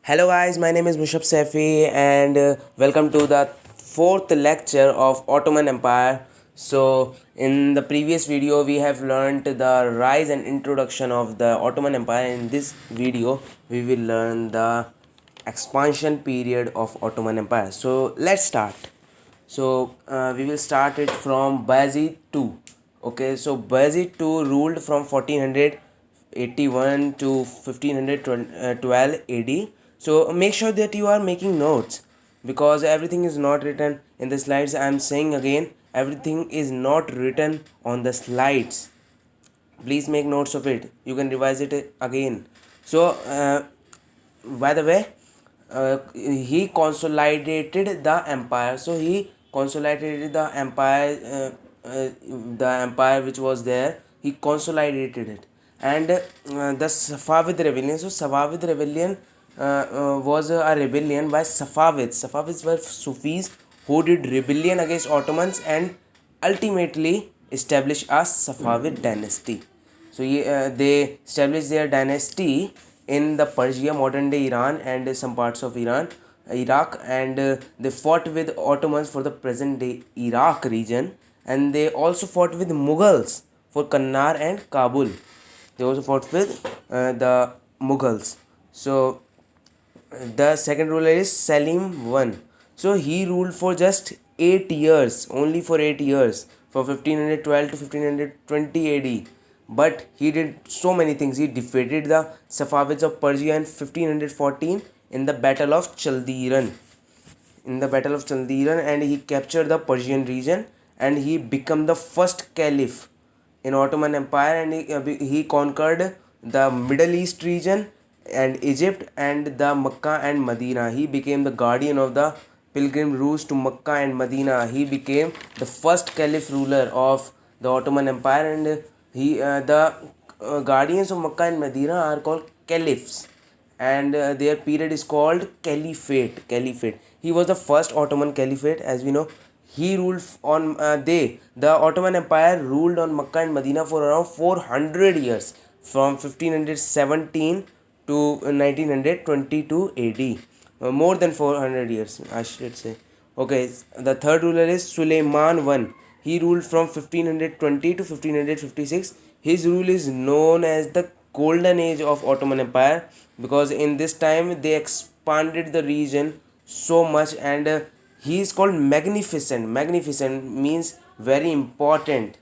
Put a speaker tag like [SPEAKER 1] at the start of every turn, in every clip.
[SPEAKER 1] Hello guys, my name is Mushab Saifi and welcome to the fourth lecture of Ottoman Empire. So in the previous video we have learned the rise and introduction of the Ottoman Empire. In this video we will learn the expansion period of Ottoman Empire. So let's start. We will start it from Bayezid II. Okay, so Bayezid II ruled from 1481 to 1512 AD. So make sure that you are making notes because everything is not written in the slides. I am saying again, everything is not written on the slides. Please make notes of it. You can revise it again. By the way, he consolidated the empire. So he consolidated the empire which was there. He consolidated it, and the Safavid rebellion. So Safavid rebellion was a rebellion by Safavids. Safavids were Sufis who did rebellion against Ottomans and ultimately established a Safavid dynasty. So they established their dynasty in the Persia, modern day Iran, and some parts of Iraq, and they fought with Ottomans for the present day Iraq region, and they also fought with Mughals for Kannar and Kabul. They also fought with the Mughals. So the second ruler is Selim I. So he ruled for just 8 years, only for 8 years, from 1512 to 1520 AD. But he did so many things. He defeated the Safavids of Persia in 1514 in the Battle of Chaldiran. And he captured the Persian region, and he became the first caliph in Ottoman Empire, and he conquered the Middle East region and Egypt and the Mecca and Medina. He became the guardian of the pilgrim routes to Mecca and Medina. He became the first caliph ruler of the Ottoman Empire, and the guardians of Mecca and Medina are called caliphs, and their period is called Caliphate. He was the first Ottoman caliphate, as we know. He ruled on the Ottoman Empire ruled on Mecca and Medina for around 400 years, from 1517 to 1922 AD. More than 400 years, I should say. Okay, the third ruler is Suleiman I. He ruled from 1520 to 1556. His rule is known as the golden age of Ottoman Empire because in this time they expanded the region so much, and he is called magnificent. Magnificent means very important.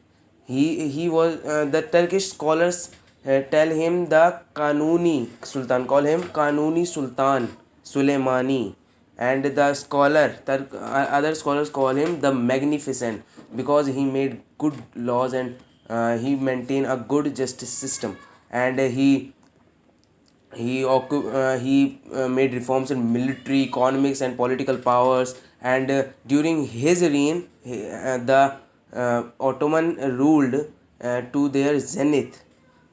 [SPEAKER 1] He was the Turkish scholars tell him the Kanuni Sultan, call him Kanuni Sultan Suleimani, and the other scholars call him the Magnificent because he made good laws, and he maintained a good justice system, and he made reforms in military, economics, and political powers. And during his reign, the Ottoman ruled to their zenith.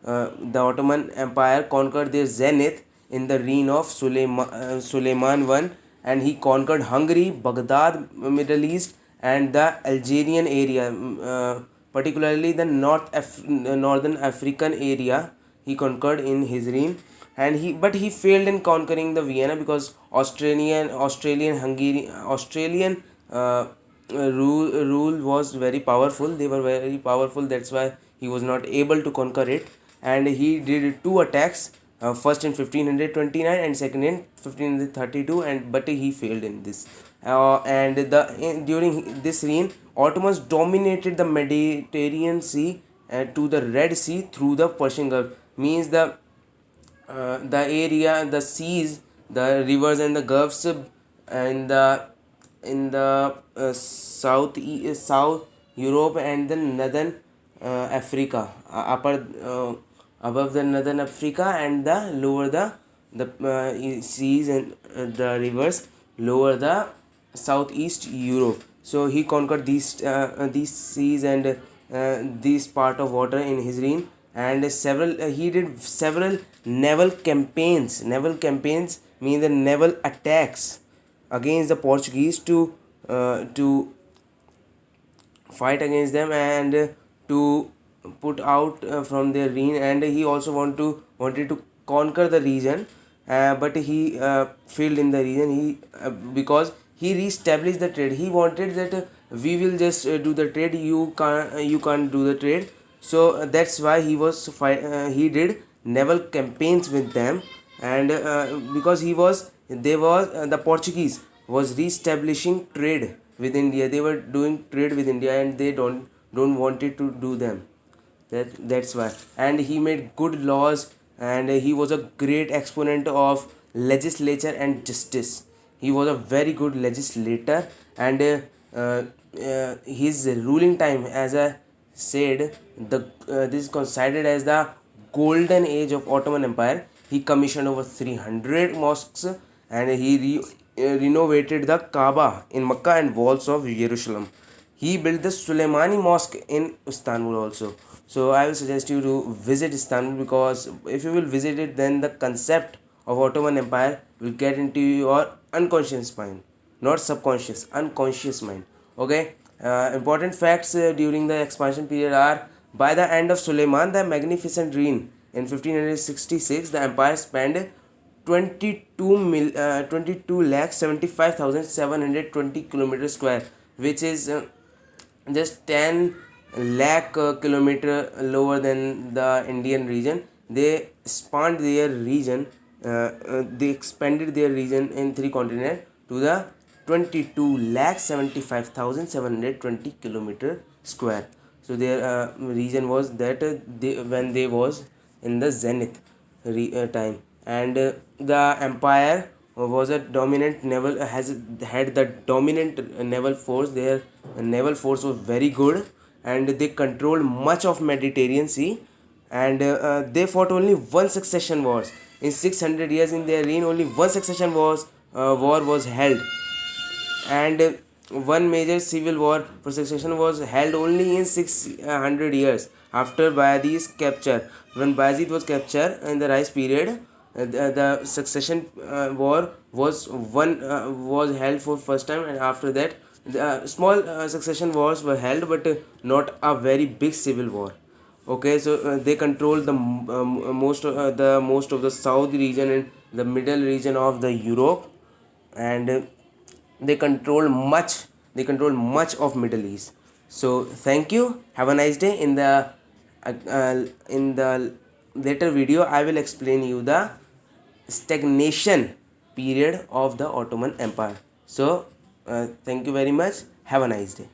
[SPEAKER 1] The Ottoman Empire conquered their zenith in the reign of Suleiman I, and he conquered Hungary, Baghdad, Middle East, and the Algerian area, particularly the northern African area. He conquered in his reign, and he failed in conquering the Vienna because Australian rule was very powerful. They were very powerful. That's why he was not able to conquer it, and he did two attacks. First in 1529 and second in 1532, and but he failed in this. During this reign, Ottomans dominated the Mediterranean Sea to the Red Sea through the Persian Gulf. Means the area, the seas, the rivers, and the gulfs in the South Europe and the northern Africa, above the northern Africa, and the lower the seas and the rivers lower the southeast Europe. So he conquered these seas and this part of water in his reign, and he did several naval campaigns. Naval campaigns mean the naval attacks against the Portuguese to fight against them and to put out from their reign. And he also wanted to conquer the region, but he failed in the region. Because he re-established the trade. He wanted that we will just do the trade, you can't do the trade. So that's why he did naval campaigns with them. And because the Portuguese was re-establishing trade with India. They were doing trade with India, and they don't wanted to do them. That's why. And he made good laws, and he was a great exponent of legislature and justice. He was a very good legislator. And his ruling time, as I said, this is considered as the golden age of Ottoman Empire. He commissioned over 300 mosques, and he renovated the Kaaba in Mecca and walls of Jerusalem. He built the Suleimani Mosque in Istanbul also. So I will suggest you to visit Istanbul, because if you will visit it, then the concept of Ottoman Empire will get into your unconscious mind, not subconscious, unconscious mind. Okay. Important facts during the expansion period are: by the end of Suleiman the Magnificent reign in 1566, the empire spanned 22 lakh 75,720 kilometers square, which is just 10 lakh kilometer lower than the Indian region. They spanned their region, they expanded their region in three continents to the 22 lakh 75,720 kilometer square. So their region was that when they was in the zenith time. And the empire was a dominant naval has had the dominant naval force. Their naval force was very good, and they controlled much of Mediterranean Sea. And they fought only one succession wars in 600 years. In their reign, only one succession war was held. And one major civil war for succession was held only in 600 years after Bayezid's capture. When Bayezid was captured in the Rice period, the succession war was held for first time. And after that, the small succession wars were held, but not a very big civil war. Okay. So they controlled most of the south region and the middle region of the Europe. And they control much of Middle East. So thank you, have a nice day. In the later video, I will explain you the stagnation period of the Ottoman Empire. So thank you very much, have a nice day.